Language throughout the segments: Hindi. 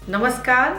नमस्कार,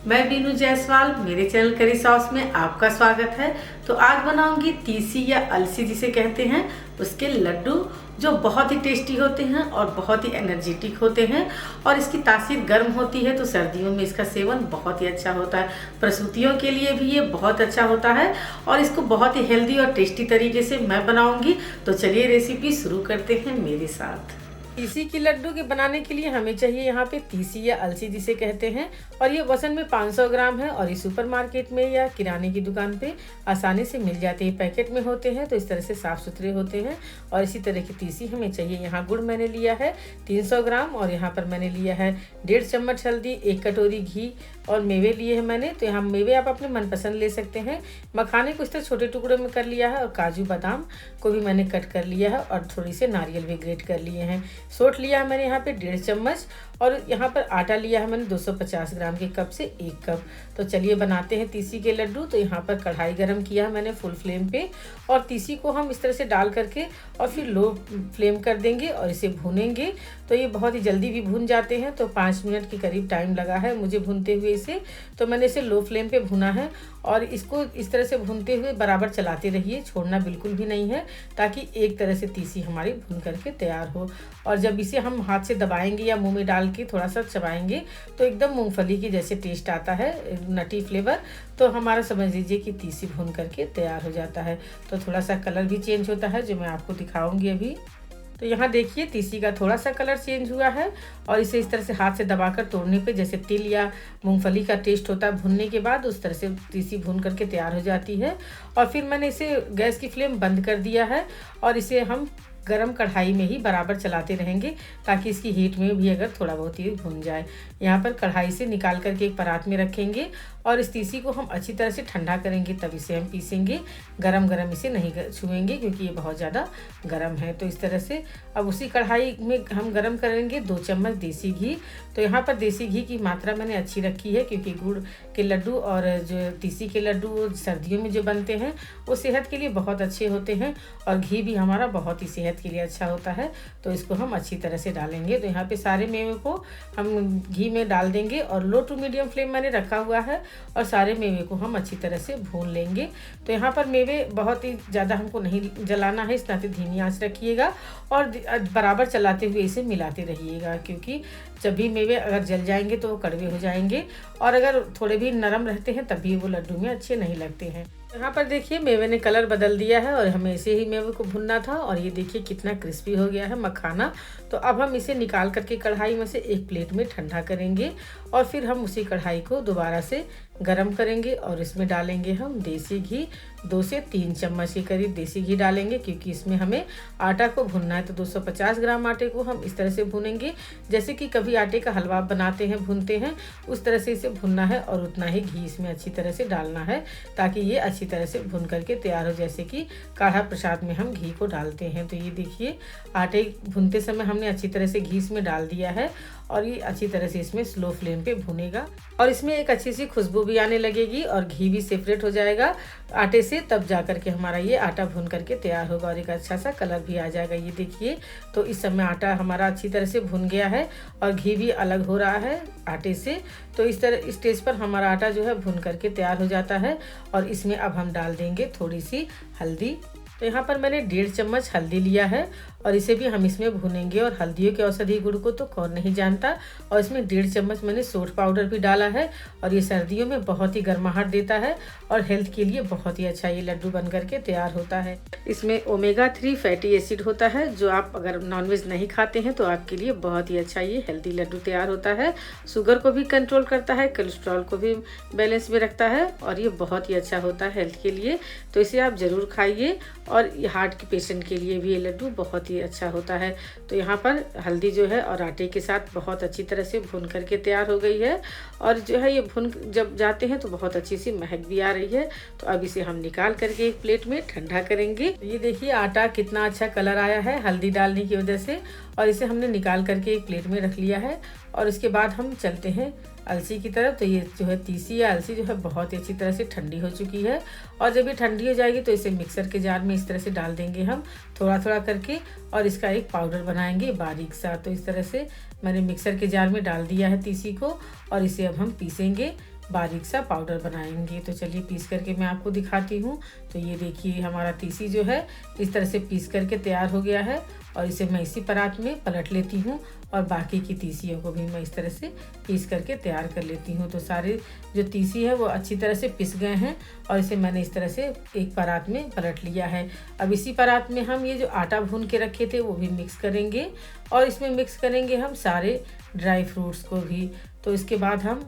मैं बीनू जायसवाल। मेरे चैनल करी सॉस में आपका स्वागत है। तो आज बनाऊंगी तीसी या अलसी जिसे कहते हैं, उसके लड्डू जो बहुत ही टेस्टी होते हैं और बहुत ही एनर्जेटिक होते हैं। और इसकी तासीर गर्म होती है तो सर्दियों में इसका सेवन बहुत ही अच्छा होता है। प्रसूतियों के लिए भी ये बहुत अच्छा होता है और इसको बहुत ही हेल्दी और टेस्टी तरीके से मैं बनाऊंगी। तो चलिए रेसिपी शुरू करते हैं मेरे साथ। तीसी की लड्डू के बनाने के लिए हमें चाहिए यहाँ पे तीसी या अलसी जिसे कहते हैं, और ये वजन में 500 ग्राम है। और ये सुपरमार्केट में या किराने की दुकान पे आसानी से मिल जाते हैं। पैकेट में होते हैं तो इस तरह से साफ़ सुथरे होते हैं। और इसी तरह की तीसी हमें चाहिए। यहाँ गुड़ मैंने लिया है 300 ग्राम, और यहाँ पर मैंने लिया है 1.5 चम्मच हल्दी, 1 कटोरी घी, और मेवे लिए हैं मैंने। तो यहाँ मेवे आप अपने मनपसंद ले सकते हैं। मखाने को इस तरह छोटे टुकड़ों में कर लिया है, और काजू बादाम को भी मैंने कट कर लिया है, और थोड़ी से नारियल भी ग्रेट कर लिए हैं। सोट लिया है मैंने यहाँ पे 1.5 चम्मच, और यहाँ पर आटा लिया है मैंने 250 ग्राम के कप से 1 कप। तो चलिए बनाते हैं तीसी के लड्डू। तो यहाँ पर कढ़ाई गरम किया है मैंने फुल फ्लेम पे, और तीसी को हम इस तरह से डाल करके और फिर लो फ्लेम कर देंगे और इसे भूनेंगे। तो ये बहुत ही जल्दी भी भून जाते हैं। तो 5 मिनट के करीब टाइम लगा है मुझे भूनते हुए इसे। तो मैंने इसे लो फ्लेम पे भुना है, और इसको इस तरह से भूनते हुए बराबर चलाते रहिए, छोड़ना बिल्कुल भी नहीं है, ताकि एक तरह से तीसी हमारी भून करके तैयार हो। और जब इसे हम हाथ से दबाएंगे या मुंह में डाल के थोड़ा सा चबाएंगे तो एकदम मूंगफली की जैसे टेस्ट आता है, नटी फ्लेवर। तो हमारा समझ लीजिए कि तीसी भून करके तैयार हो जाता है। तो थोड़ा सा कलर भी चेंज होता है जो मैं आपको दिखाऊंगी अभी। तो यहाँ देखिए तीसी का थोड़ा सा कलर चेंज हुआ है, और इसे इस तरह से हाथ से दबाकर तोड़ने पे जैसे तिल या मूंगफली का टेस्ट होता है भुनने के बाद, उस तरह से तीसी भून करके तैयार हो जाती है। और फिर मैंने इसे गैस की फ्लेम बंद कर दिया है, और इसे हम गरम कढ़ाई में ही बराबर चलाते रहेंगे, ताकि इसकी हीट में भी अगर थोड़ा बहुत ही भुन जाए। यहाँ पर कढ़ाई से निकाल करके एक परात में रखेंगे, और इस तीसी को हम अच्छी तरह से ठंडा करेंगे, तब इसे हम पीसेंगे। गरम गरम इसे नहीं छुएंगे क्योंकि ये बहुत ज़्यादा गरम है। तो इस तरह से अब उसी कढ़ाई में हम गरम करेंगे 2 चम्मच देसी घी। तो यहाँ पर देसी घी की मात्रा मैंने अच्छी रखी है, क्योंकि गुड़ के लड्डू और जो तीसी के लड्डू सर्दियों में जो बनते हैं वो सेहत के लिए बहुत अच्छे होते हैं, और घी भी हमारा बहुत ही सेहत के लिए अच्छा होता है। तो इसको हम अच्छी तरह से डालेंगे। तो यहाँ पे सारे मेवे को हम घी में डाल देंगे, और लो टू मीडियम फ्लेम मैंने रखा हुआ है, और सारे मेवे को हम अच्छी तरह से भून लेंगे। तो यहाँ पर मेवे बहुत ही ज़्यादा हमको नहीं जलाना है, इस नाते धीमी आंच रखिएगा, और बराबर चलाते हुए इसे मिलाते रहिएगा, क्योंकि जब भी मेवे अगर जल जाएंगे तो वो कड़वे हो जाएंगे, और अगर थोड़े भी नरम रहते हैं तब भी वो लड्डू में अच्छे नहीं लगते हैं। यहाँ पर देखिए मेवे ने कलर बदल दिया है, और हमें इसे ही मेवे को भुनना था। और ये देखिए कितना क्रिस्पी हो गया है मखाना। तो अब हम इसे निकाल करके कढ़ाई में से एक प्लेट में ठंडा करेंगे, और फिर हम उसी कढ़ाई को दोबारा से गरम करेंगे, और इसमें डालेंगे हम देसी घी। 2 से 3 चम्मच के करीब देसी घी डालेंगे, क्योंकि इसमें हमें आटा को भुनना है। तो 250 ग्राम आटे को हम इस तरह से भुनेंगे, जैसे कि कभी आटे का हलवा बनाते हैं भुनते हैं, उस तरह से इसे भुनना है। और उतना ही घी इसमें अच्छी तरह से डालना है, ताकि ये अच्छी तरह से भुन करके तैयार हो, जैसे कि काढ़ा प्रसाद में हम घी को डालते हैं। तो ये देखिए आटे भुनते समय हमने अच्छी तरह से घी इसमें डाल दिया है, और ये अच्छी तरह से इसमें स्लो फ्लेम पे भुनेगा, और इसमें एक अच्छी सी खुशबू भी आने लगेगी, और घी भी सेपरेट हो जाएगा आटे से। तब जा करके हमारा ये आटा भुन करके तैयार होगा, और एक अच्छा सा कलर भी आ जाएगा। ये देखिए तो इस समय आटा हमारा अच्छी तरह से भुन गया है, और घी भी अलग हो रहा है आटे से। तो इस तरह इस स्टेज पर हमारा आटा जो है भुन करके तैयार हो जाता है। और इसमें अब हम डाल देंगे थोड़ी सी हल्दी। तो यहाँ पर मैंने 1.5 चम्मच हल्दी लिया है, और इसे भी हम इसमें भुनेंगे। और हल्दियों के औषधि गुण को तो कौन नहीं जानता। और इसमें 1.5 चम्मच मैंने सोंठ पाउडर भी डाला है, और ये सर्दियों में बहुत ही गर्माहट देता है, और हेल्थ के लिए बहुत ही अच्छा ये लड्डू बन करके तैयार होता है। इसमें ओमेगा 3 फैटी एसिड होता है, जो आप अगर नॉनवेज नहीं खाते हैं तो आपके लिए बहुत ही अच्छा ये हेल्दी लड्डू तैयार होता है। शुगर को भी कंट्रोल करता है, कोलेस्ट्रॉल को भी बैलेंस में रखता है, और ये बहुत ही अच्छा होता है हेल्थ के लिए। तो इसे आप ज़रूर खाइए। और हार्ट के पेशेंट के लिए भी ये लड्डू बहुत ही अच्छा होता है। तो यहाँ पर हल्दी जो है और आटे के साथ बहुत अच्छी तरह से भून करके तैयार हो गई है, और जो है ये भुन जब जाते हैं तो बहुत अच्छी सी महक भी आ रही है। तो अब इसे हम निकाल करके एक प्लेट में ठंडा करेंगे। ये देखिए आटा कितना अच्छा कलर आया है हल्दी डालने की वजह से, और इसे हमने निकाल करके एक प्लेट में रख लिया है। और इसके बाद हम चलते हैं अलसी की तरफ। तो ये जो है तीसी या अलसी जो है बहुत ही अच्छी तरह से ठंडी हो चुकी है। और जब ये ठंडी हो जाएगी तो इसे मिक्सर के जार में इस तरह से डाल देंगे हम थोड़ा थोड़ा करके, और इसका एक पाउडर बनाएंगे बारीक सा। तो इस तरह से मैंने मिक्सर के जार में डाल दिया है तीसी को, और इसे अब हम पीसेंगे, बारीक सा पाउडर बनाएंगे। तो चलिए पीस करके मैं आपको दिखाती हूँ। तो ये देखिए हमारा तीसी जो है इस तरह से पीस करके तैयार हो गया है, और इसे मैं इसी परात में पलट लेती हूँ, और बाकी की तीसियों को भी मैं इस तरह से पीस करके तैयार कर लेती हूँ। तो सारे जो तीसी है वो अच्छी तरह से पिस गए हैं, और इसे मैंने इस तरह से एक परात में पलट लिया है। अब इसी परात में हम ये जो आटा भून के रखे थे वो भी मिक्स करेंगे, और इसमें मिक्स करेंगे हम सारे ड्राई फ्रूट्स को भी। तो इसके बाद हम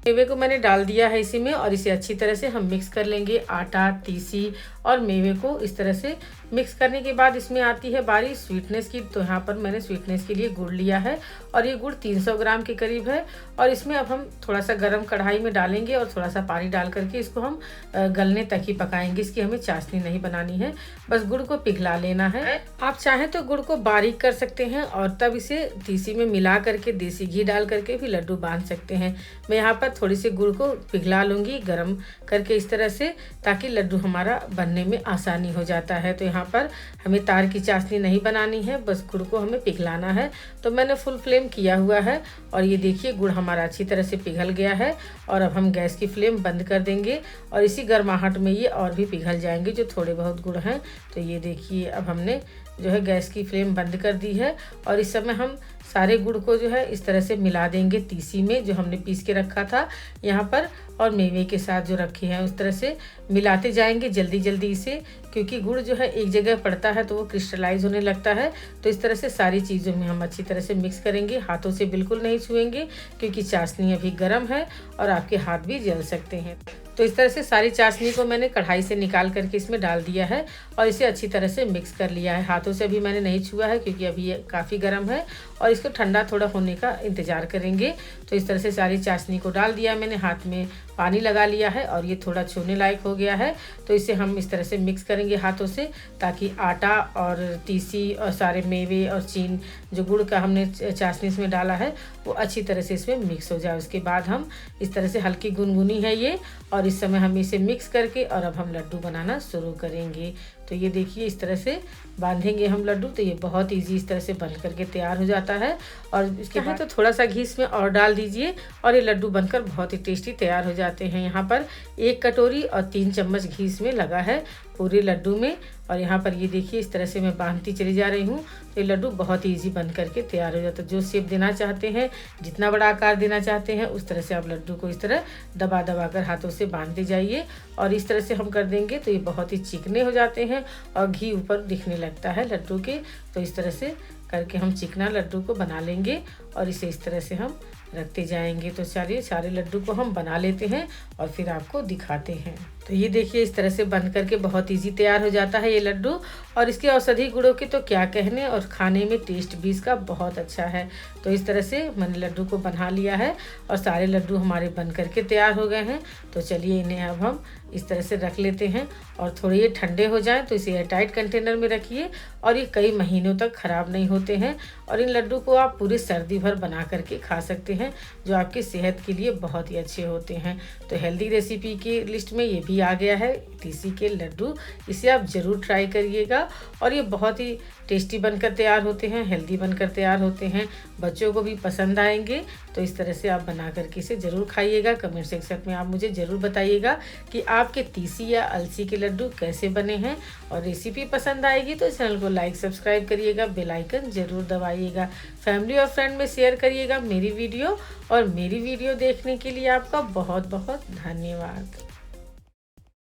मेवे को मैंने डाल दिया है इसी में, और इसे अच्छी तरह से हम मिक्स कर लेंगे। आटा, तीसी और मेवे को इस तरह से मिक्स करने के बाद इसमें आती है बारी स्वीटनेस की। तो यहाँ पर मैंने स्वीटनेस के लिए गुड़ लिया है, और ये गुड़ 300 ग्राम के करीब है। और इसमें अब हम थोड़ा सा गरम कढ़ाई में डालेंगे, और थोड़ा सा पानी डाल करके इसको हम गलने तक ही पकाएंगे। इसकी हमें चाशनी नहीं बनानी है, बस गुड़ को पिघला लेना है। आप चाहें तो गुड़ को बारीक कर सकते हैं, और तब इसे तीसी में मिला करके देसी घी डाल करके भी लड्डू बांध सकते हैं। मैं यहाँ पर थोड़ी सी गुड़ को पिघला लूँगी गरम करके इस तरह से, ताकि लड्डू हमारा बनने में आसानी हो जाता है। तो यहाँ पर हमें तार की चाशनी नहीं बनानी है, बस गुड़ को हमें पिघलाना है। तो मैंने फुल फ्लेम किया हुआ है, और ये देखिए गुड़ हमारा अच्छी तरह से पिघल गया है। और अब हम गैस की फ्लेम बंद कर देंगे, और इसी गर्माहट में ये और भी पिघल जाएंगे जो थोड़े बहुत गुड़ हैं। तो ये देखिए अब हमने जो है गैस की फ्लेम बंद कर दी है, और इस समय हम सारे गुड़ को जो है इस तरह से मिला देंगे तीसी में जो हमने पीस के रखा था यहाँ पर, और मेवे के साथ जो रखे हैं उस तरह से मिलाते जाएंगे जल्दी जल्दी इसे, क्योंकि गुड़ जो है एक जगह पड़ता है तो वो क्रिस्टलाइज होने लगता है। तो इस तरह से सारी चीज़ों में हम अच्छी तरह से मिक्स करेंगे, हाथों से बिल्कुल नहीं छुएंगे क्योंकि चाशनी अभी गर्म है और आपके हाथ भी जल सकते हैं। तो इस तरह से सारी चाशनी को मैंने कढ़ाई से निकाल करके इसमें डाल दिया है, और इसे अच्छी तरह से मिक्स कर लिया है। हाथों से अभी मैंने नहीं छुआ है क्योंकि अभी ये काफ़ी गर्म है, और इसको ठंडा थोड़ा होने का इंतज़ार करेंगे। तो इस तरह से सारी चाशनी को डाल दिया मैंने, हाथ में पानी लगा लिया है, और ये थोड़ा छूने लायक हो गया है। तो इसे हम इस तरह से मिक्स करेंगे हाथों से, ताकि आटा और तीसी और सारे मेवे और चीन जो गुड़ का हमने चाशनी इसमें डाला है वो अच्छी तरह से इसमें मिक्स हो जाए। उसके बाद हम इस तरह से हल्की गुनगुनी है ये, और इस समय हम इसे मिक्स करके और अब हम लड्डू बनाना शुरू करेंगे। तो ये देखिए इस तरह से बांधेंगे हम लड्डू, तो ये बहुत इजी इस तरह से बंध करके तैयार हो जाता है। और इसके बाद तो थोड़ा सा घी इसमें और डाल दीजिए, और ये लड्डू बनकर बहुत ही टेस्टी तैयार हो जाते हैं। यहाँ पर 1 कटोरी और 3 चम्मच घी इसमें लगा है पूरे लड्डू में, और यहाँ पर ये देखिए इस तरह से मैं बांधती चली जा रही हूँ। तो ये लड्डू बहुत ही ईजी बन करके तैयार हो जाता है। जो शेप देना चाहते हैं, जितना बड़ा आकार देना चाहते हैं, उस तरह से आप लड्डू को इस तरह दबा दबा कर हाथों से बांधते जाइए, और इस तरह से हम कर देंगे तो ये बहुत ही चिकने हो जाते हैं और घी ऊपर दिखने लगता है लड्डू के। तो इस तरह से करके हम चिकना लड्डू को बना लेंगे, और इसे इस तरह से हम रखते जाएंगे। तो चलिए सारे लड्डू को हम बना लेते हैं और फिर आपको दिखाते हैं। तो ये देखिए इस तरह से बन करके बहुत इजी तैयार हो जाता है ये लड्डू, और इसके औषधि गुणों के तो क्या कहने, और खाने में टेस्ट भी इसका बहुत अच्छा है। तो इस तरह से मैंने लड्डू को बना लिया है, और सारे लड्डू हमारे बन करके तैयार हो गए हैं। तो चलिए इन्हें अब हम इस तरह से रख लेते हैं, और थोड़े ये ठंडे हो जाएं तो इसे एयरटाइट कंटेनर में रखिए, और ये कई महीनों तक ख़राब नहीं होते हैं। और इन लड्डू को आप पूरी सर्दी भर बना करके खा सकते हैं, जो आपकी सेहत के लिए बहुत ही अच्छे होते हैं। तो हेल्दी रेसिपी की लिस्ट में ये भी आ गया है तीसी के लड्डू, इसे आप ज़रूर ट्राई करिएगा, और ये बहुत ही टेस्टी बनकर तैयार होते हैं, हेल्दी बनकर तैयार होते हैं, बच्चों को भी पसंद आएंगे। तो इस तरह से आप बना करके इसे ज़रूर खाइएगा। कमेंट सेक्शन में आप मुझे ज़रूर बताइएगा कि आपके तीसी या अलसी के लड्डू कैसे बने हैं, और रेसिपी पसंद आएगी तो चैनल को लाइक सब्सक्राइब करिएगा, बेल आइकन ज़रूर दबाइएगा, फैमिली और फ्रेंड में शेयर करिएगा मेरी वीडियो। और मेरी वीडियो देखने के लिए आपका बहुत बहुत धन्यवाद।